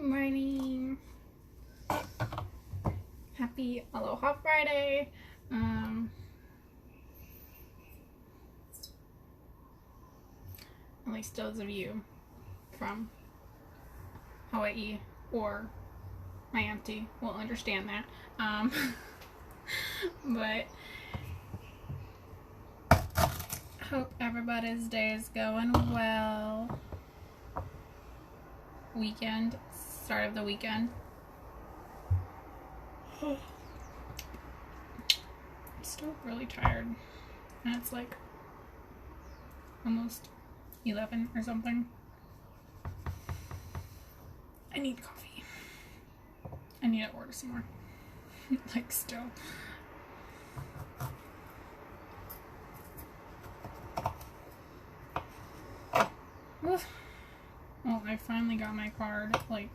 Good morning. Happy Aloha Friday. At least those of you from Hawaii or my auntie will understand that. But hope everybody's day is going well. Weekend, start of the weekend. I'm still really tired, and it's like almost 11 or something. I need coffee. I need to order some more. Like, still. Oof. Well, I finally got my card, like,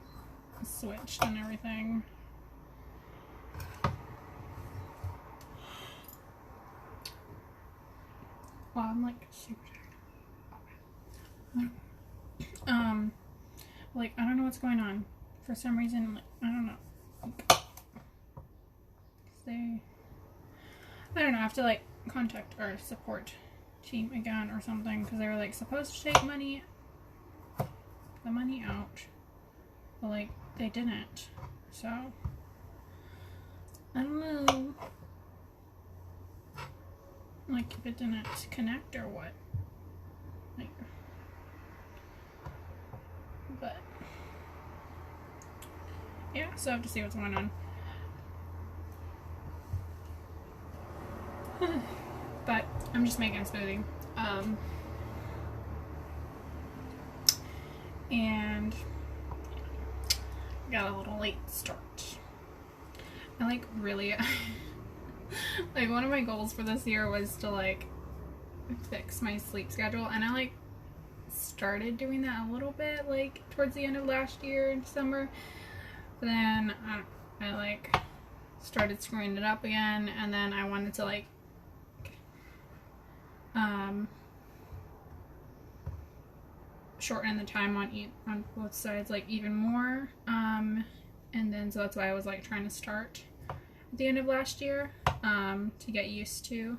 switched and everything. Wow, I'm, like, super tired. Like, I don't know what's going on. For some reason, like, I don't know. I don't know, I have to, like, contact our support team again or something, because they were, like, supposed to take the money out, but, like, they didn't, so I don't know, like, if it didn't connect or what, like, but yeah, so I have to see what's going on. But I'm just making a smoothie, and got a little late start. I like really like one of my goals for this year was to like fix my sleep schedule, and I like started doing that a little bit like towards the end of last year in December, but then I like started screwing it up again, and then I wanted to like shorten the time on both sides like even more, and then so that's why I was like trying to start at the end of last year to get used to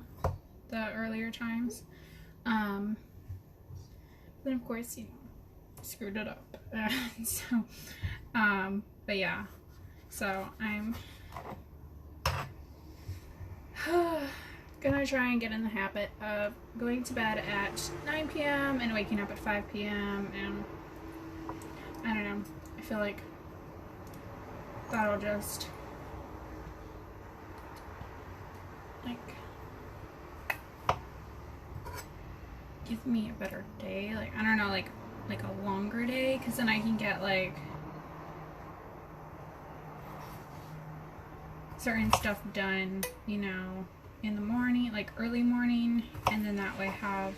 the earlier times, then of course, you know, screwed it up. So but yeah, so I'm gonna try and get in the habit of going to bed at 9 p.m. and waking up at 5 p.m. and I don't know, I feel like that'll just like give me a better day, like I don't know, like a longer day, because then I can get like certain stuff done, you know, in the morning, like early morning, and then that way have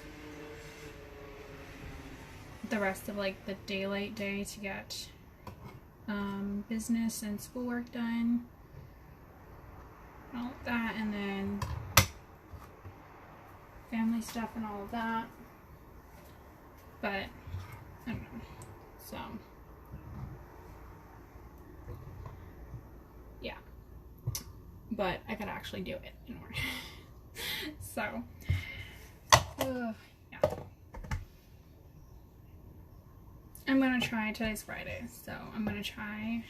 the rest of like the daylight day to get business and schoolwork done, all of that, and then family stuff and all of that. But I don't know, so yeah, but I gotta actually do it in order. So yeah, I'm gonna try. Today's Friday, so I'm gonna try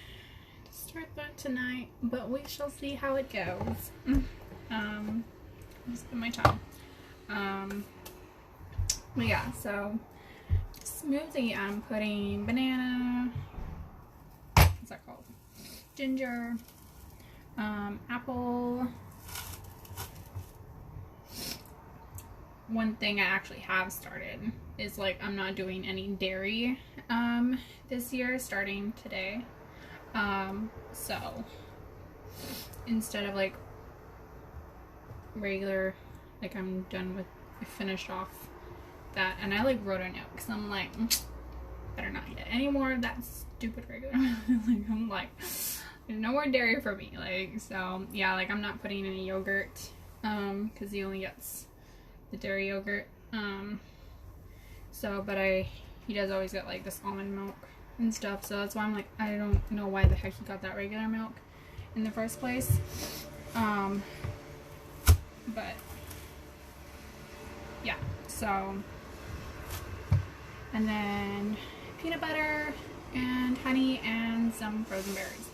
to start that tonight, but we shall see how it goes. Just spend my time. But yeah, so smoothie, I'm putting banana, what's that called, ginger, apple. One thing I actually have started is like I'm not doing any dairy this year, starting today. So instead of like regular, like I'm done with, I finished off that, and I like wrote a note because I'm like, better not eat it anymore, that stupid regular. Like I'm like, there's no more dairy for me, like, so yeah, like I'm not putting any yogurt because he only gets the dairy yogurt, so but he does always get like this almond milk and stuff. So that's why I'm like, I don't know why the heck he got that regular milk in the first place. But yeah, so, and then peanut butter and honey and some frozen berries.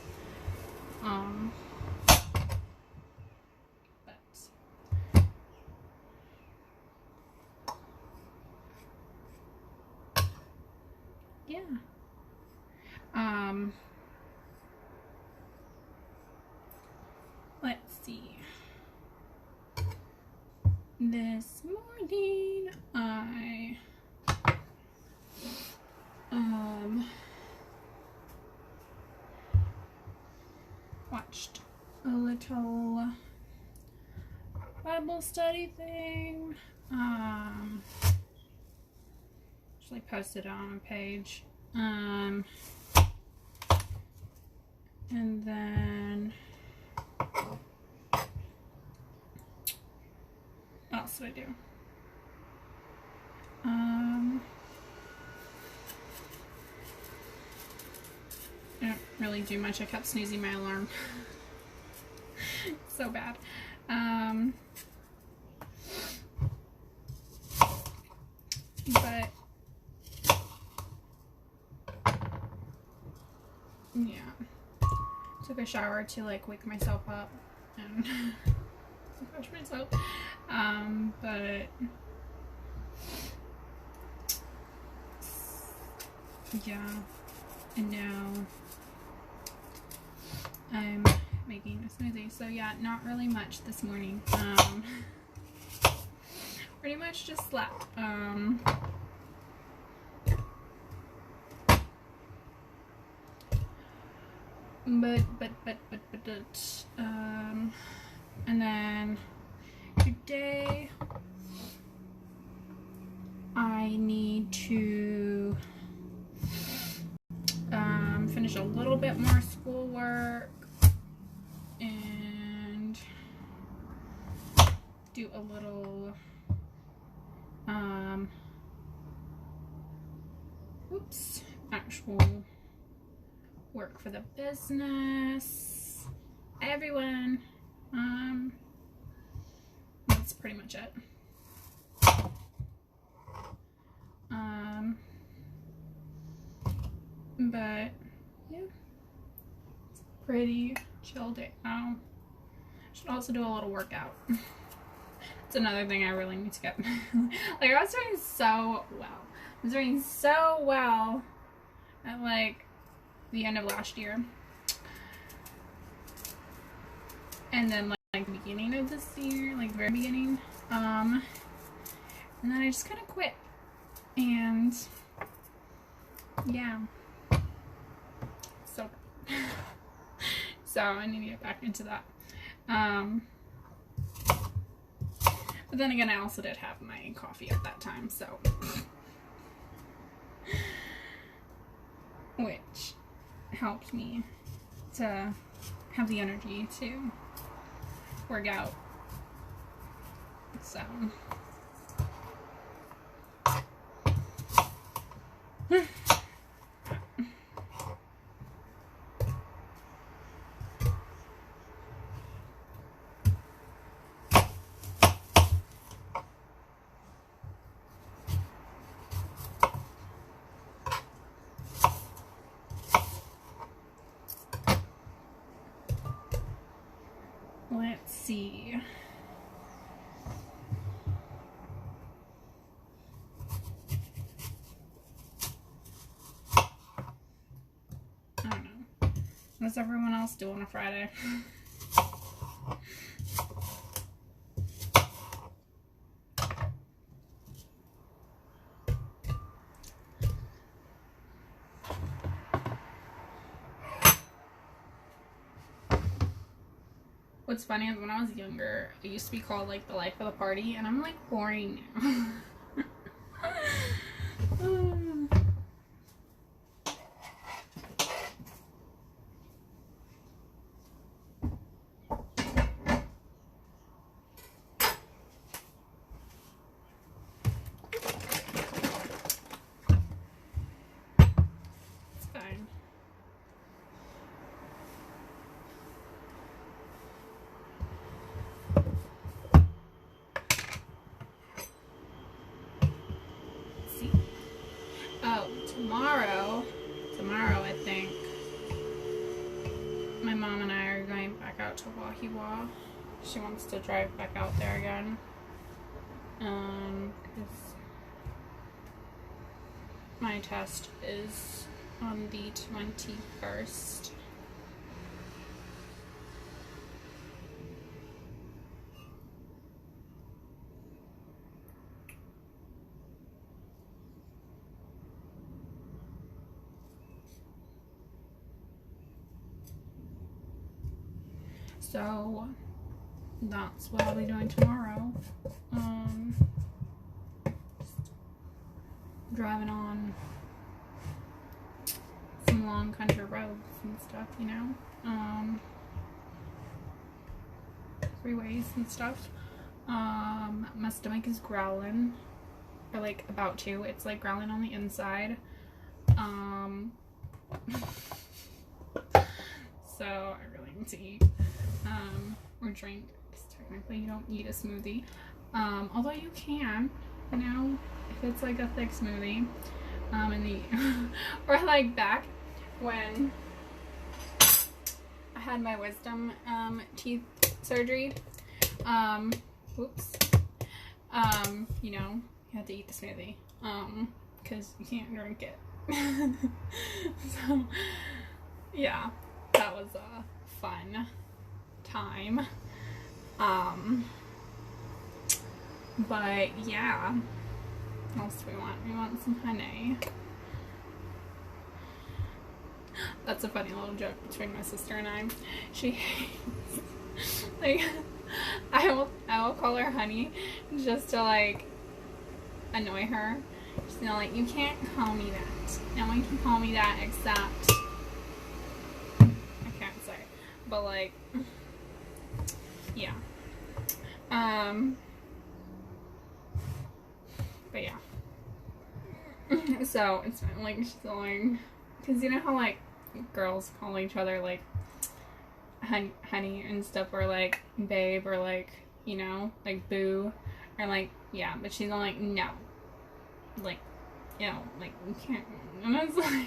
But yeah. Let's see. This morning I watched a little Bible study thing. Actually posted it on a page. And then what else did I do? I didn't really do much. I kept snoozing my alarm. So bad. But yeah, took a shower to like wake myself up and wash myself. But yeah, and now I'm making a smoothie. So yeah, not really much this morning. Pretty much just slept. And then today I need to finish a little bit more schoolwork and do a little actual work for the business. Hi everyone. That's pretty much it. But yeah, it's a pretty chill day now. Should also do a little workout. It's another thing I really need to get. Like, I was doing so well. I was doing so well at like the end of last year, and then like the beginning of this year, like very beginning, and then I just kind of quit, and yeah, so I need to get back into that. But then again, I also did have my coffee at that time, so which helped me to have the energy to work out. So let's see. I don't know. What's everyone else do on a Friday? What's funny is when I was younger, it used to be called like the life of the party, and I'm like boring now. It's fine. think my mom and I are going back out to Wahiwa. She wants to drive back out there again. 'Cause my test is on the 21st. So that's what I'll be doing tomorrow. Just driving on some long country roads and stuff, you know. Freeways and stuff. My stomach is growling, or like about to. It's like growling on the inside. So I really need to eat. Or drink, because technically you don't need a smoothie. Although you can, you know, if it's like a thick smoothie. Or like back when I had my wisdom teeth surgery. You know, you have to eat the smoothie. Because you can't drink it. So, yeah, that was a fun time. But yeah, what else do we want? We want some honey. That's a funny little joke between my sister and I. She hates, like, I will call her honey just to like annoy her. She's like, you can't call me that. No one can call me that except, I can't say, but like, yeah. But yeah. So it's like, she's going, because you know how like girls call each other like honey and stuff, or like babe, or like, you know, like boo, or like, yeah, but she's all like, no, like, you know, like, you can't. And I was like,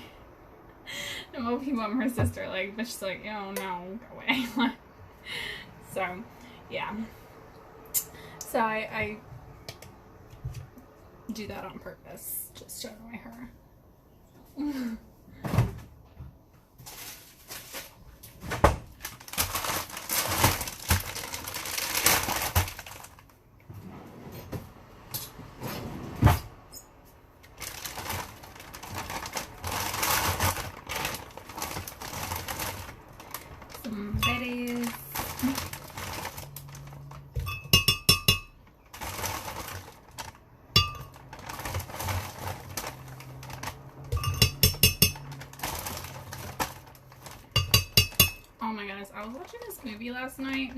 and most people, I'm her sister, like, but she's like, oh no, go away. So yeah, so I do that on purpose just to annoy her. Some berries. Oh my goodness, I was watching this movie last night.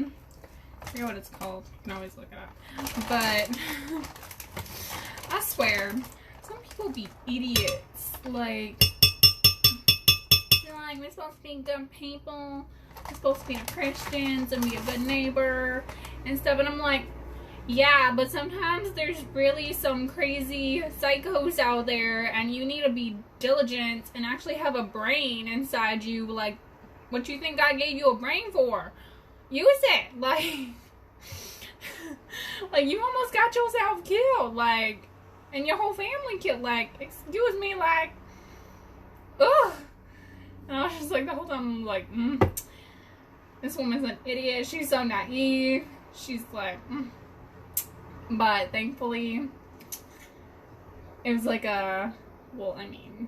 I forget what it's called. You can always look it up. But I swear, some people be idiots. Like, they're like, we're supposed to be good people. We're supposed to be Christians and be a good neighbor and stuff. And I'm like, yeah, but sometimes there's really some crazy psychos out there, and you need to be diligent and actually have a brain inside you. Like, what you think God gave you a brain for? Use it. Like, like, you almost got yourself killed, like, and your whole family killed. Like, excuse me, like, ugh. And I was just like, the whole time, I'm like, this woman's an idiot. She's so naive. She's like, But thankfully, it was like a, well, I mean,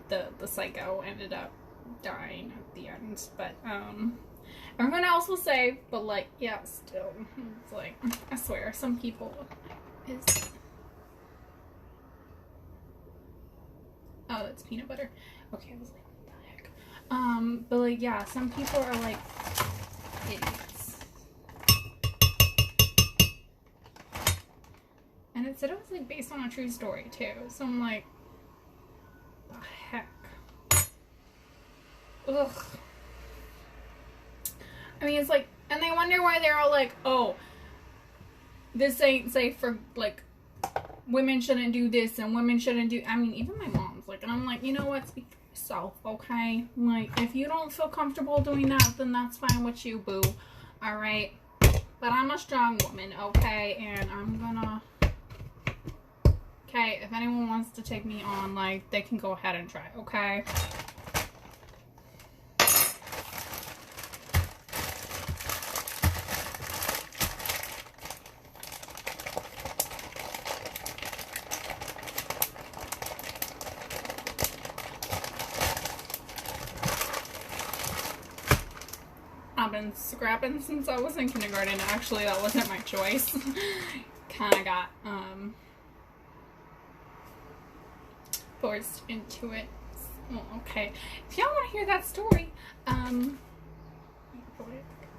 the psycho ended up dying at the end, but everyone else was safe, but like, yeah, still, it's like, I swear, some people is, oh, that's peanut butter. Okay, I was like, what the heck? But like, yeah, some people are like idiots. And it said it was like based on a true story too, so I'm like, the heck? Ugh. I mean, it's like, and they wonder why they're all like, oh, this ain't safe for, like, women shouldn't do this and women shouldn't do, I mean, even my mom's like, and I'm like, you know what, yourself, okay? Like, if you don't feel comfortable doing that, then that's fine with you, boo. Alright? But I'm a strong woman, okay? And I'm gonna... Okay, if anyone wants to take me on, like, they can go ahead and try, okay? I've been scrapping since I was in kindergarten. Actually, that wasn't my choice. Kind of got, forced into it. Well, okay. If y'all want to hear that story,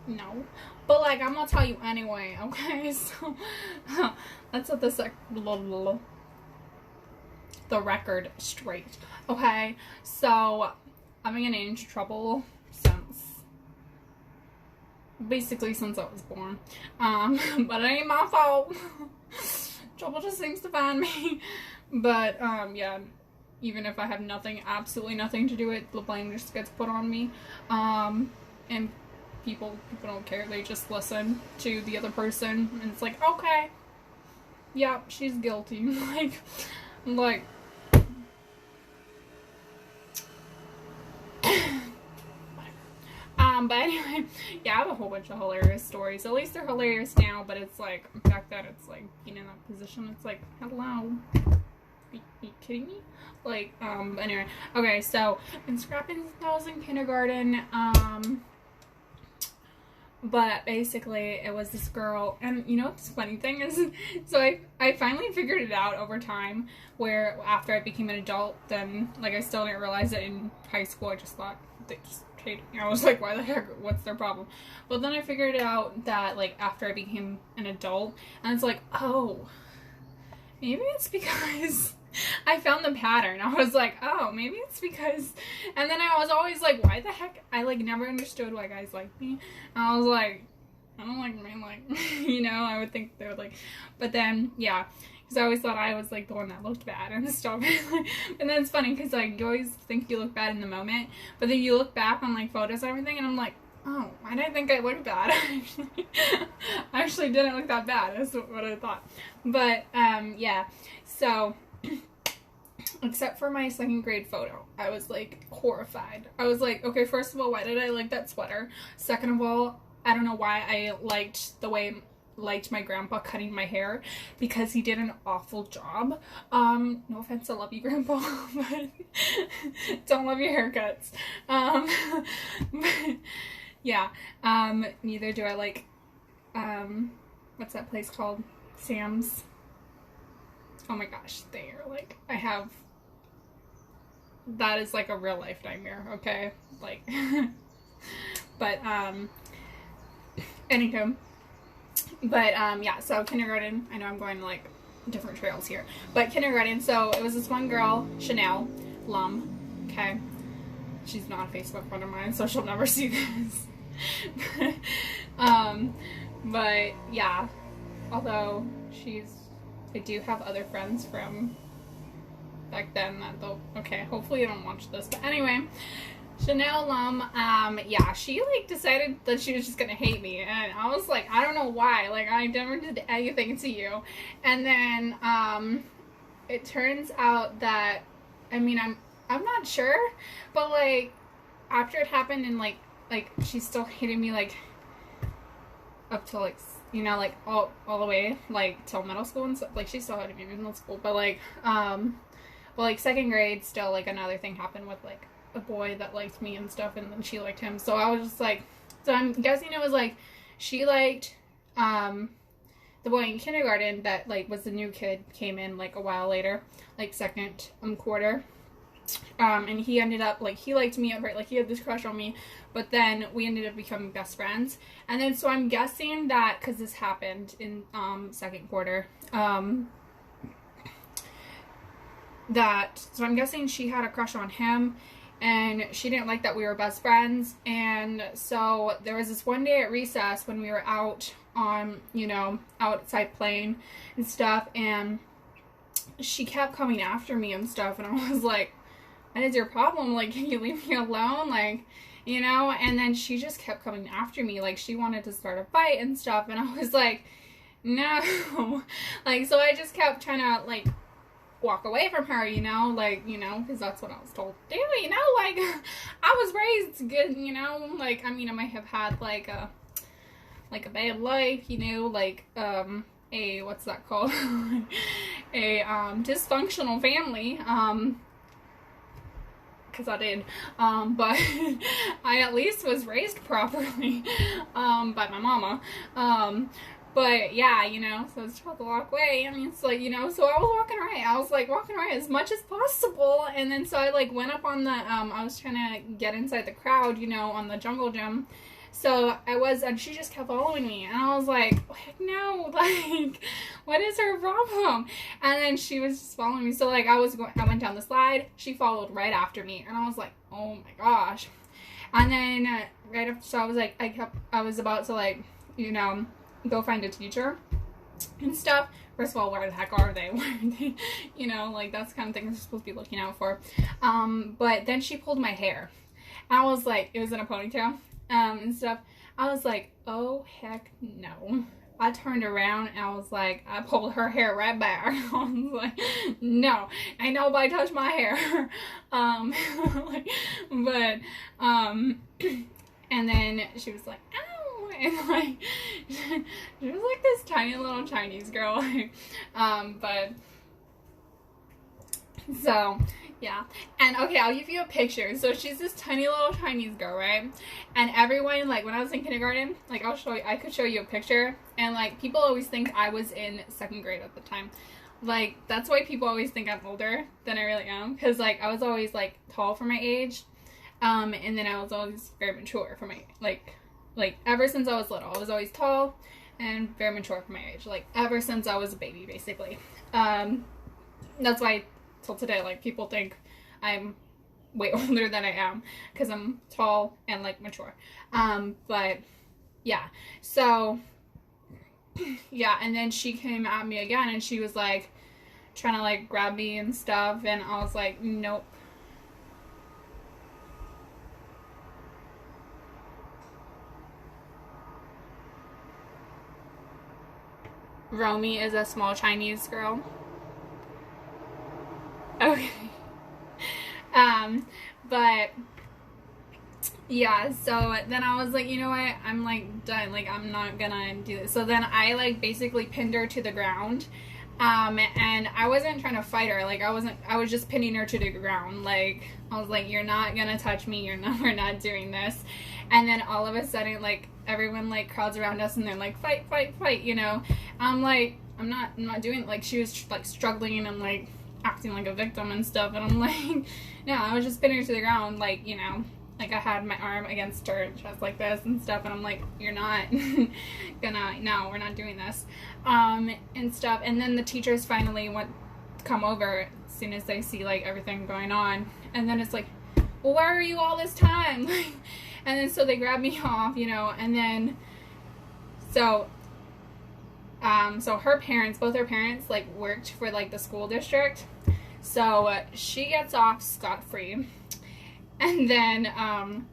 no. But, like, I'm gonna tell you anyway, okay? So, let's set this, the record straight, okay? So, I've been getting into trouble since I was born. But it ain't my fault. Trouble just seems to find me. But, yeah, even if I have absolutely nothing to do with it, the blame just gets put on me. And people don't care. They just listen to the other person. And it's like, okay, yeah, she's guilty. like, but anyway, yeah, I have a whole bunch of hilarious stories. At least they're hilarious now, but it's like, back then, it's like, being in that position, it's like, hello, are you kidding me? Like, anyway, okay, so, been scrapping since I was in kindergarten, but basically, it was this girl, and you know what the funny thing is? So I finally figured it out over time, where after I became an adult, then, like, I still didn't realize it in high school. I just thought they just hated me. I was like, why the heck, what's their problem? But then I figured out that, like, after I became an adult, and it's like, oh, maybe it's because I found the pattern. I was like, oh, maybe it's because, and then I was always like, why the heck, I, like, never understood why guys like me. And I was like, I don't like men, like, you know, I would think they would like, but then, yeah, because I always thought I was, like, the one that looked bad and stuff. And then it's funny, because, like, you always think you look bad in the moment, but then you look back on, like, photos and everything, and I'm like, oh, why did I think I looked bad? I actually didn't look that bad. That's what I thought. But, yeah, so, except for my 2nd grade photo, I was, like, horrified. I was like, okay, first of all, why did I like that sweater? Second of all, I don't know why I liked my grandpa cutting my hair, because he did an awful job. No offense, I love you, Grandpa, but don't love your haircuts. But, yeah, neither do I like, what's that place called? Sam's. Oh my gosh, they are like, that is like a real life nightmare, okay? Like, but, anywho. But, yeah, so kindergarten, I know I'm going, like, different trails here, but kindergarten, so it was this one girl, Chanel Lum, okay, she's not a Facebook friend of mine, so she'll never see this, but, yeah, although I do have other friends from back then that okay, hopefully you don't watch this, but anyway, Chanel Lum, yeah, she, like, decided that she was just gonna hate me, and I was like, I don't know why, like, I never did anything to you, and then, it turns out that, I mean, I'm not sure, but, like, after it happened, and, like, she still hated me, like, up to, like, you know, like, all the way, like, till middle school and stuff, like, she still hated me in middle school, but, like, well, like, 2nd grade, still, like, another thing happened with, like, a boy that liked me and stuff, and then she liked him, so I was just like, so I'm guessing it was, like, she liked, the boy in kindergarten that, like, was the new kid, came in, like, a while later, like, 2nd quarter, and he ended up, like, he liked me, right, like, he had this crush on me, but then we ended up becoming best friends, and then, so I'm guessing that, because this happened in, 2nd quarter, so I'm guessing she had a crush on him, and she didn't like that we were best friends, and so there was this one day at recess when we were out on, you know, outside playing and stuff, and she kept coming after me and stuff, and I was like, what is your problem? Like, can you leave me alone? Like, you know? And then she just kept coming after me. Like, she wanted to start a fight and stuff. And I was like, no. Like, so I just kept trying to, like, walk away from her, you know? Like, you know, because that's what I was told to do, you know? Like, I was raised good, you know? Like, I mean, I might have had, like a bad life, you know? Like, what's that called? a, dysfunctional family, because I did, but I at least was raised properly, by my mama, but yeah, you know, so I was trying to walk away. I mean, it's like, you know, so I was walking away. I was like walking away as much as possible. And then so I like went up on the, I was trying to get inside the crowd, you know, on the jungle gym. So I was, and she just kept following me. And I was like, heck no, like, what is her problem? And then she was just following me. So like I went down the slide. She followed right after me. And I was like, oh my gosh. And then right after, so I was like, I was about to like, you know, go find a teacher and stuff. First of all, where the heck are they? Where are they? You know, like that's the kind of thing we're supposed to be looking out for. But then she pulled my hair. I was like, it was in a ponytail, and stuff. I was like, oh heck no. I turned around and I was like, I pulled her hair right back. I was like, no, ain't nobody touch my hair. Like, but, and then she was like, ow, and like, she was like this tiny little Chinese girl, but, so, yeah, and okay, I'll give you a picture. So she's this tiny little Chinese girl, right? And everyone, like, when I was in kindergarten, like, I could show you a picture, and, like, people always think I was in 2nd grade at the time. Like, that's why people always think I'm older than I really am, because, like, I was always, like, tall for my age, and then I was always very mature for my, like, ever since I was little, I was always tall and very mature for my age, like, ever since I was a baby, basically. That's why till today, like, people think I'm way older than I am, because I'm tall and, like, mature. But, yeah, so, yeah, and then she came at me again, and she was, like, trying to, like, grab me and stuff, and I was like, nope. Romy is a small Chinese girl. Okay. But yeah, so then I was like, you know what, I'm like done, like I'm not gonna do this. So then I like basically pinned her to the ground, and I wasn't trying to fight her, like I was just pinning her to the ground. Like I was like, you're not gonna touch me, we're not doing this. And then all of a sudden, like everyone like crowds around us and they're like, fight, fight, fight, you know. I'm like, I'm not doing it. Like she was like struggling and like acting like a victim and stuff, and I'm like, no, I was just pinning her to the ground, like, you know, like I had my arm against her chest like this and stuff, and I'm like, you're not gonna, no, we're not doing this, and stuff. And then the teachers finally come over as soon as they see like everything going on, and then it's like, well, where are you all this time? And then so they grab me off, you know, and then so her parents, both her parents, like worked for like the school district, so she gets off scot-free. And then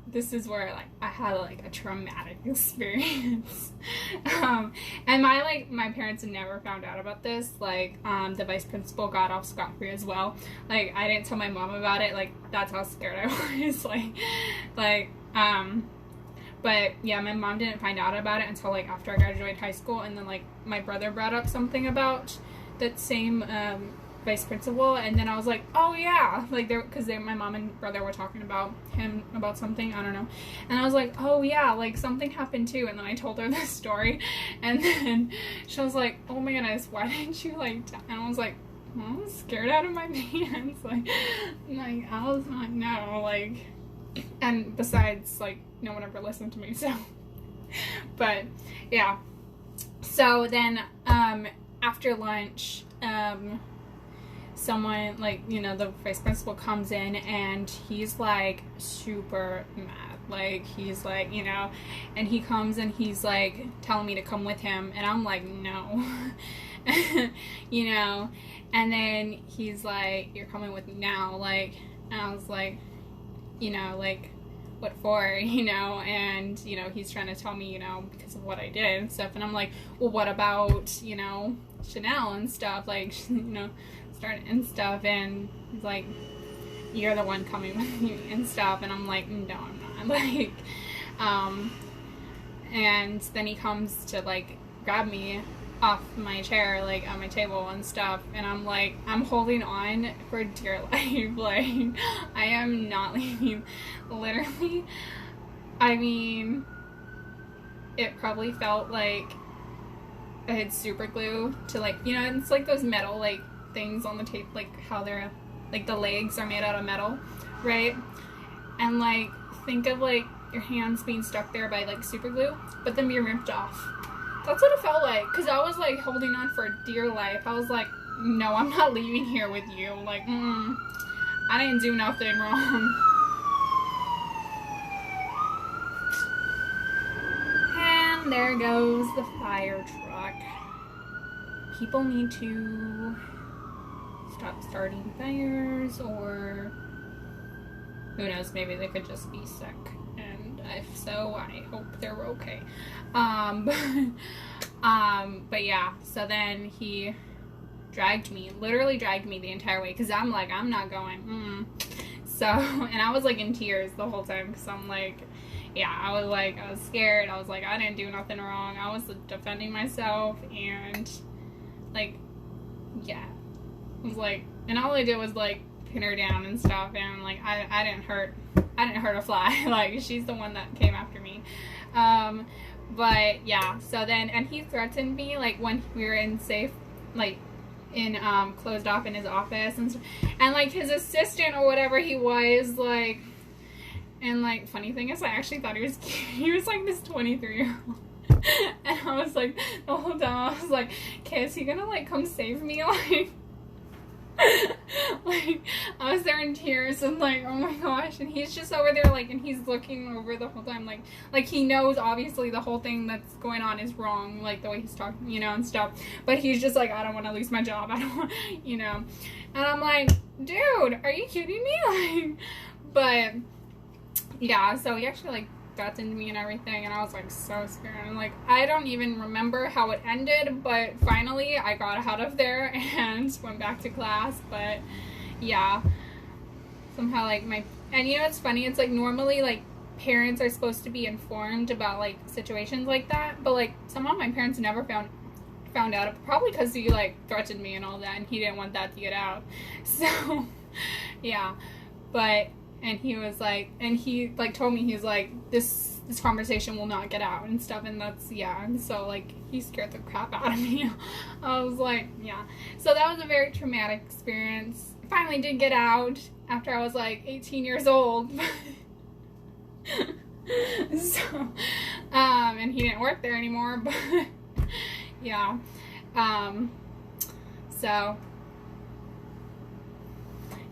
this is where like I had like a traumatic experience. And my parents never found out about this. Like the vice principal got off scot-free as well. Like I didn't tell my mom about it. Like that's how scared I was. But yeah, my mom didn't find out about it until like after I graduated high school, and then like my brother brought up something about that same vice principal, and then I was like, oh yeah, like because my mom and brother were talking about him about something, I don't know, and I was like, oh yeah, like something happened too. And then I told her this story, and then she was like, oh my goodness, why didn't you like and I was like, I was scared out of my pants, like I was like, no, like, and besides, like, no one ever listened to me, so, but, yeah, so then, after lunch, someone, like, you know, the vice principal comes in, and he's, like, super mad, like, he's, like, you know, and he comes, and he's, like, telling me to come with him, and I'm, like, no, you know, and then he's, like, you're coming with me now, like, And I was like, you know, like, what for, you know? And, you know, he's trying to tell me, you know, because of what I did and stuff. And I'm like, well, what about, you know, Chanel and stuff, like, you know, start and stuff. And he's like, you're the one coming with me and stuff. And I'm like, no, I'm not. Like, and then he comes to, like, grab me off my chair, like, on my table and stuff, and I'm like, I'm holding on for dear life. Like, I am not leaving. Literally, I mean, it probably felt like I had super glue to, like, you know, it's like those metal, like, things on the tape, like, how they're, like, the legs are made out of metal, right? And, like, think of, like, your hands being stuck there by, like, super glue, but then being ripped off. That's what it felt like, because I was, like, holding on for dear life. I was like, no, I'm not leaving here with you. Like, I didn't do nothing wrong. And there goes the fire truck. People need to stop starting fires, or who knows, maybe they could just be sick. And if so, I hope they're okay. But yeah, so then he literally dragged me the entire way, because I'm like, I'm not going. So, and I was like in tears the whole time, because I'm like, yeah, I was scared. I was like, I didn't do nothing wrong. I was defending myself, and like, yeah, I was like, and all I did was like pin her down and stuff, and like, I didn't hurt a fly. Like, she's the one that came after me. But yeah, so then, and he threatened me, like, when we were in safe, like, in, closed off in his office, and like, his assistant or whatever he was, like, and, like, funny thing is, I actually thought he was cute. He was, like, this 23-year-old, and I was, like, the whole time, I was, like, okay, is he gonna, like, come save me, like, like, I was there in tears, and like, oh my gosh, and he's just over there, like, and he's looking over the whole time, like he knows obviously the whole thing that's going on is wrong, like the way he's talking, you know, and stuff, but he's just like, I don't want to lose my job, I don't want, you know, and I'm like, dude, are you kidding me? Like, but yeah, so he actually, like, threatened me and everything, and I was like so scared, and like, I don't even remember how it ended, but finally I got out of there and went back to class. But yeah, somehow, like, and you know, it's funny, it's like, normally, like, parents are supposed to be informed about, like, situations like that, but like, somehow my parents never found out, probably because he, like, threatened me and all that, and he didn't want that to get out. So yeah, but and he was like, and he, like, told me, he's like, this conversation will not get out and stuff, and that's, yeah, and so, like, he scared the crap out of me. I was like, yeah. So that was a very traumatic experience. Finally did get out after I was, like, 18 years old. So, and he didn't work there anymore, but, yeah. So,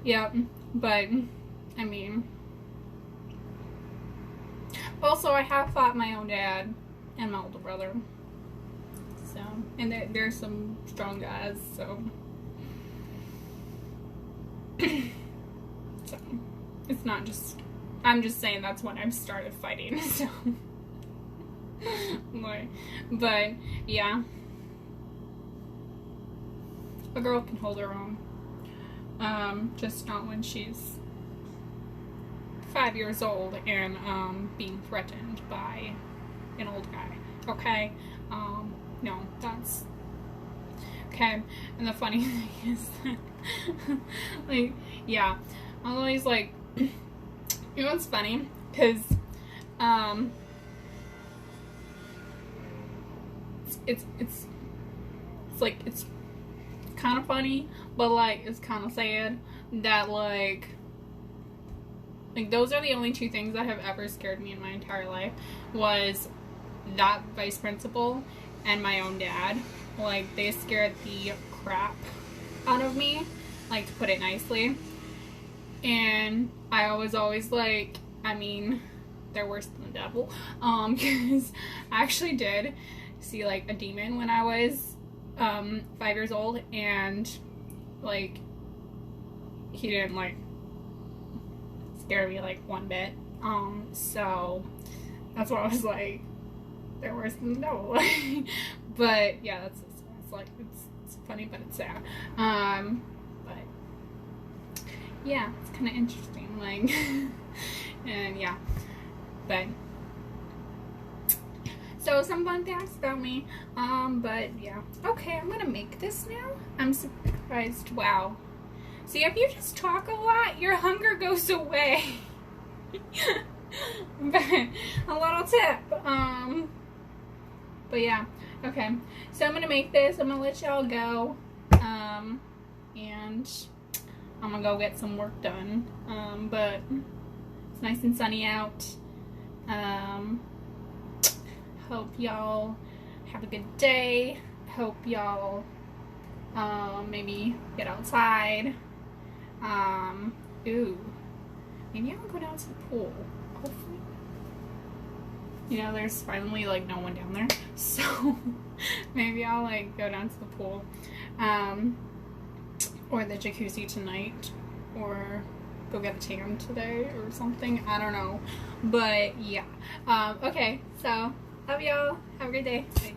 yeah, but I mean, also, I have fought my own dad and my older brother, so, and there's some strong guys, so, so, it's not just, I'm just saying that's when I've started fighting, so, but, yeah, a girl can hold her own, just not when she's 5 years old and being threatened by an old guy. Okay, no, that's okay. And the funny thing is that, like, yeah, I'm always like, you know what's funny? Because it's like, it's kind of funny, but like, it's kind of sad that like those are the only two things that have ever scared me in my entire life, was that vice principal and my own dad. Like, they scared the crap out of me, like, to put it nicely. And I was always like, I mean, they're worse than the devil, because I actually did see, like, a demon when I was 5 years old, and like, he didn't, like, scare me like one bit. So that's why I was like, there was no. But yeah, it's like it's funny, but it's sad. But yeah, it's kind of interesting, like, and yeah, but so some fun facts about me. But yeah, okay, I'm gonna make this now. I'm surprised. Wow. See, if you just talk a lot, your hunger goes away. But a little tip. But yeah, okay. So I'm gonna make this. I'm gonna let y'all go. And I'm gonna go get some work done. But it's nice and sunny out. Hope y'all have a good day. Hope y'all maybe get outside. Ooh, maybe I'll go down to the pool. Hopefully, you know, there's finally like no one down there, so maybe I'll like go down to the pool, or the jacuzzi tonight, or go get a tan today or something. I don't know, but yeah. Okay, so love y'all. Have a great day. Bye.